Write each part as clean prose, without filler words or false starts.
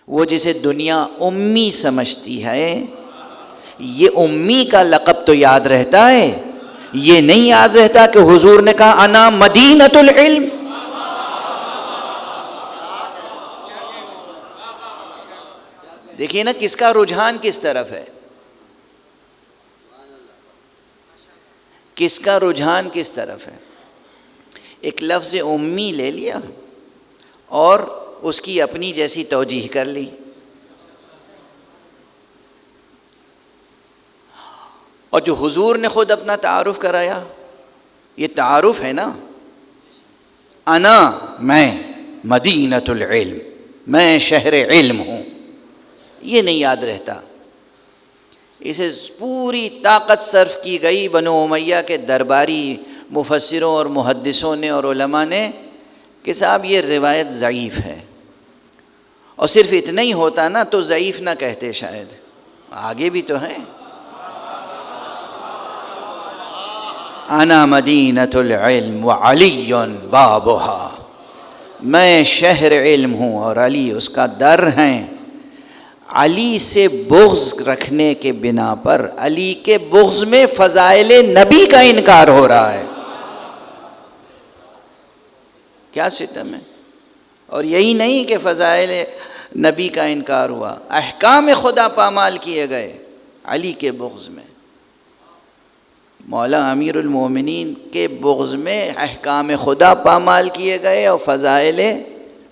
وہ جسے دنیا امی سمجھتی ہے، یہ امی کا لقب تو یاد رہتا ہے، یہ نہیں یاد رہتا کہ حضور نے کہا انا مدینۃ العلم۔ دیکھیے نا کس کا رجحان کس طرف ہے، کس کا رجحان کس طرف ہے۔ ایک لفظ امی لے لیا اور اس کی اپنی جیسی توجیہ کر لی۔ اور جو حضور نے خود اپنا تعارف کرایا، یہ تعارف ہے نا، انا میں مدینۃ العلم، میں شہر علم ہوں، یہ نہیں یاد رہتا۔ اسے پوری طاقت صرف کی گئی بنو امیہ کے درباری مفسروں اور محدثوں نے اور علماء نے کہ صاحب یہ روایت ضعیف ہے، اور صرف اتنا ہی ہوتا نا تو ضعیف نہ کہتے، شاید آگے بھی تو ہیں۔ انا مدینۃ العلم وعلی بابھا، میں شہر علم ہوں اور علی اس کا در ہیں۔ علی سے بغض رکھنے کے بنا پر علی کے بغض میں فضائل نبی کا انکار ہو رہا ہے، کیا ستم ہے۔ اور یہی نہیں کہ فضائل نبی کا انکار ہوا، احکام خدا پامال کیے گئے علی کے بغض میں، مولا امیر المومنین کے بغض میں احکام خدا پامال کیے گئے اور فضائل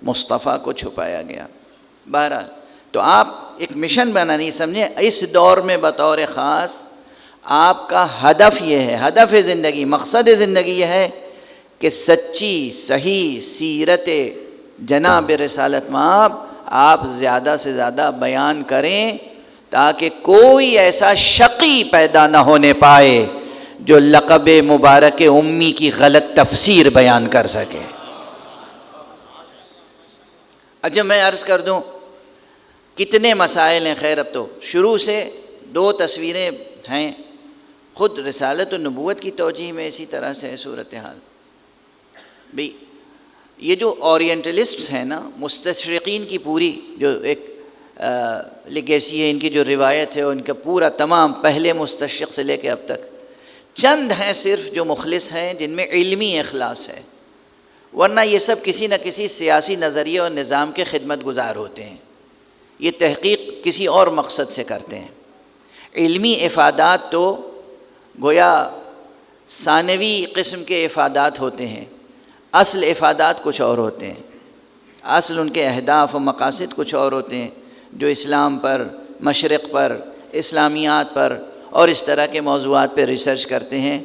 مصطفیٰ کو چھپایا گیا۔ بہرحال تو آپ ایک مشن بنانی سمجھیں، اس دور میں بطور خاص آپ کا ہدف یہ ہے، ہدف زندگی، مقصد زندگی یہ ہے کہ سچی صحیح سیرت جناب رسالت مآب آپ زیادہ سے زیادہ بیان کریں، تاکہ کوئی ایسا شقی پیدا نہ ہونے پائے جو لقب مبارک امی کی غلط تفسیر بیان کر سکے۔ اچھا میں عرض کر دوں کتنے مسائل ہیں، خیر اب تو شروع سے دو تصویریں ہیں، خود رسالت و نبوت کی توجیہ میں اسی طرح سے ہے صورتحال۔ بھئی یہ جو اورینٹلسٹس ہیں نا، مستشرقین کی پوری جو ایک لیگیسی ہے، ان کی جو روایت ہے، ان کا پورا تمام پہلے مستشرق سے لے کے اب تک، چند ہیں صرف جو مخلص ہیں جن میں علمی اخلاص ہے، ورنہ یہ سب کسی نہ کسی سیاسی نظریے اور نظام کے خدمت گزار ہوتے ہیں، یہ تحقیق کسی اور مقصد سے کرتے ہیں۔ علمی افادات تو گویا ثانوی قسم کے افادات ہوتے ہیں، اصل افادات کچھ اور ہوتے ہیں، اصل ان کے اہداف و مقاصد کچھ اور ہوتے ہیں، جو اسلام پر، مشرق پر، اسلامیات پر اور اس طرح کے موضوعات پہ ریسرچ کرتے ہیں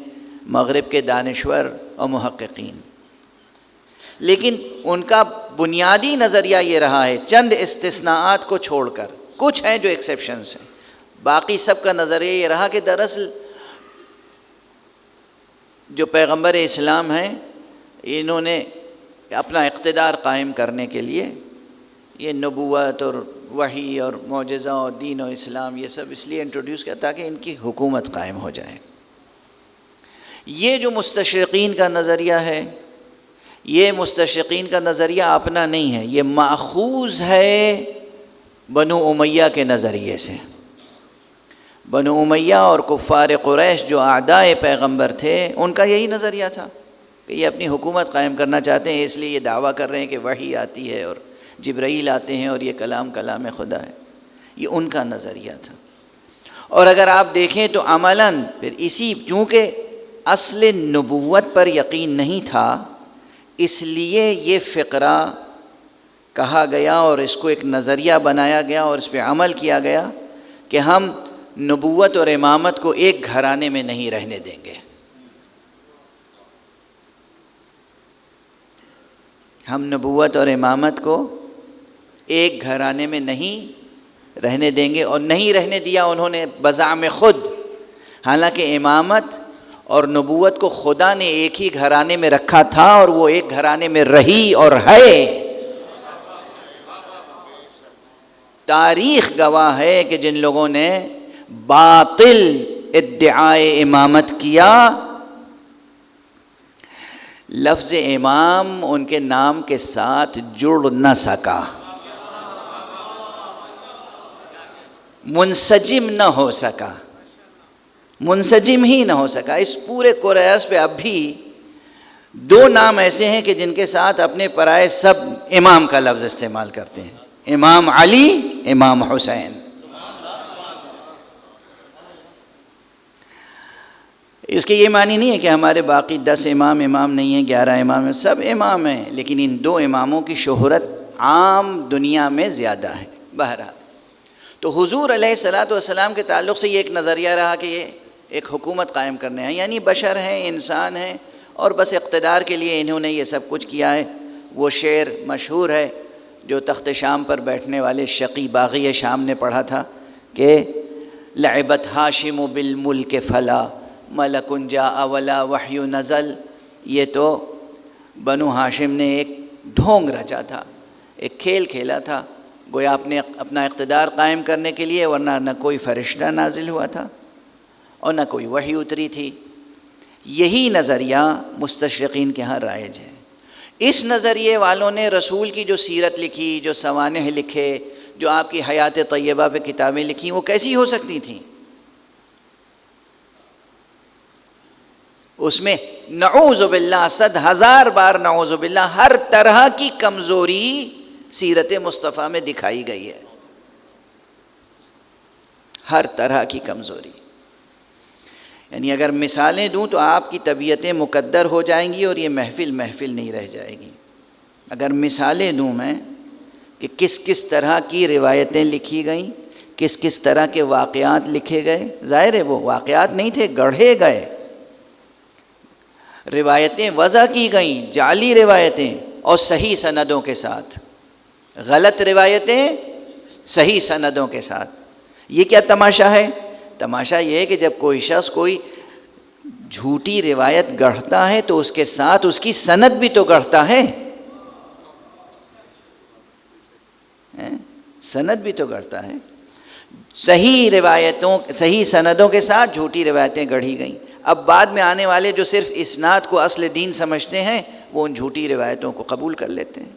مغرب کے دانشور اور محققین۔ لیکن ان کا بنیادی نظریہ یہ رہا ہے، چند استثناءات کو چھوڑ کر، کچھ ہیں جو ایکسیپشنز ہیں، باقی سب کا نظریہ یہ رہا کہ دراصل جو پیغمبر اسلام ہیں انہوں نے اپنا اقتدار قائم کرنے کے لیے یہ نبوت اور وحی اور معجزہ اور دین و اسلام یہ سب اس لیے انٹروڈیوس کیا تاکہ ان کی حکومت قائم ہو جائے۔ یہ جو مستشرقین کا نظریہ ہے، یہ مستشرقین کا نظریہ اپنا نہیں ہے، یہ ماخوذ ہے بنو امیہ کے نظریے سے۔ بنو امیہ اور کفار قریش جو اعداء پیغمبر تھے، ان کا یہی نظریہ تھا کہ یہ اپنی حکومت قائم کرنا چاہتے ہیں، اس لیے یہ دعویٰ کر رہے ہیں کہ وحی آتی ہے اور جبرائیل آتے ہیں اور یہ کلام خدا ہے، یہ ان کا نظریہ تھا۔ اور اگر آپ دیکھیں تو عملاً پھر اسی چونکہ اصل نبوت پر یقین نہیں تھا، اس لیے یہ فقرہ کہا گیا اور اس کو ایک نظریہ بنایا گیا اور اس پہ عمل کیا گیا کہ ہم نبوت اور امامت کو ایک گھرانے میں نہیں رہنے دیں گے، ہم نبوت اور امامت کو ایک گھرانے میں نہیں رہنے دیں گے، اور نہیں رہنے دیا انہوں نے بزعم خود، حالانکہ امامت اور نبوت کو خدا نے ایک ہی گھرانے میں رکھا تھا اور وہ ایک گھرانے میں رہی اور ہے۔ تاریخ گواہ ہے کہ جن لوگوں نے باطل ادعائے امامت کیا، لفظ امام ان کے نام کے ساتھ جڑ نہ سکا، منسجم نہ ہو سکا، منسجم ہی نہ ہو سکا۔ اس پورے کورس پہ اب بھی 2 نام ایسے ہیں کہ جن کے ساتھ اپنے پرائے سب امام کا لفظ استعمال کرتے ہیں، امام علی، امام حسین۔ اس کے یہ معنی نہیں ہے کہ ہمارے باقی 10 امام نہیں ہیں، 11 امام ہیں، سب امام ہیں، لیکن ان 2 اماموں کی شہرت عام دنیا میں زیادہ ہے۔ بہرحال تو حضور علیہ الصلاۃ والسلام کے تعلق سے یہ ایک نظریہ رہا کہ یہ ایک حکومت قائم کرنے ہیں، یعنی بشر ہیں، انسان ہیں، اور بس اقتدار کے لیے انہوں نے یہ سب کچھ کیا ہے۔ وہ شعر مشہور ہے جو تخت شام پر بیٹھنے والے شقی باغی شام نے پڑھا تھا کہ لعبت ہاشم بالملک فلا ملک جاء ولا وحی نزل۔ یہ تو بنو ہاشم نے ایک ڈھونگ رچا تھا، ایک کھیل کھیلا تھا، گویا اپنا اقتدار قائم کرنے کے لیے، ورنہ نہ کوئی فرشتہ نازل ہوا تھا اور نہ کوئی وحی اتری تھی۔ یہی نظریہ مستشرقین کے ہاں رائج ہے۔ اس نظریے والوں نے رسول کی جو سیرت لکھی، جو سوانح لکھے، جو آپ کی حیات طیبہ پہ کتابیں لکھی، وہ کیسی ہو سکتی تھیں؟ اس میں نعوذ باللہ 100,000 بار نعوذ باللہ ہر طرح کی کمزوری سیرت مصطفیٰ میں دکھائی گئی ہے، ہر طرح کی کمزوری۔ یعنی اگر مثالیں دوں تو آپ کی طبیعتیں مقدر ہو جائیں گی اور یہ محفل نہیں رہ جائے گی۔ اگر مثالیں دوں میں کہ کس طرح کی روایتیں لکھی گئیں، کس طرح کے واقعات لکھے گئے، ظاہر ہے وہ واقعات نہیں تھے، گڑھے گئے، روایتیں وضع کی گئیں، جعلی روایتیں اور صحیح سندوں کے ساتھ، غلط روایتیں صحیح سندوں کے ساتھ۔ یہ کیا تماشا ہے؟ تماشا یہ ہے کہ جب کوئی شخص کوئی جھوٹی روایت گڑھتا ہے تو اس کے ساتھ اس کی سند بھی تو گڑھتا ہے، سند بھی تو گڑھتا ہے۔ صحیح سندوں کے ساتھ جھوٹی روایتیں گڑھی گئیں۔ اب بعد میں آنے والے جو صرف اسناد کو اصل دین سمجھتے ہیں، وہ ان جھوٹی روایتوں کو قبول کر لیتے ہیں۔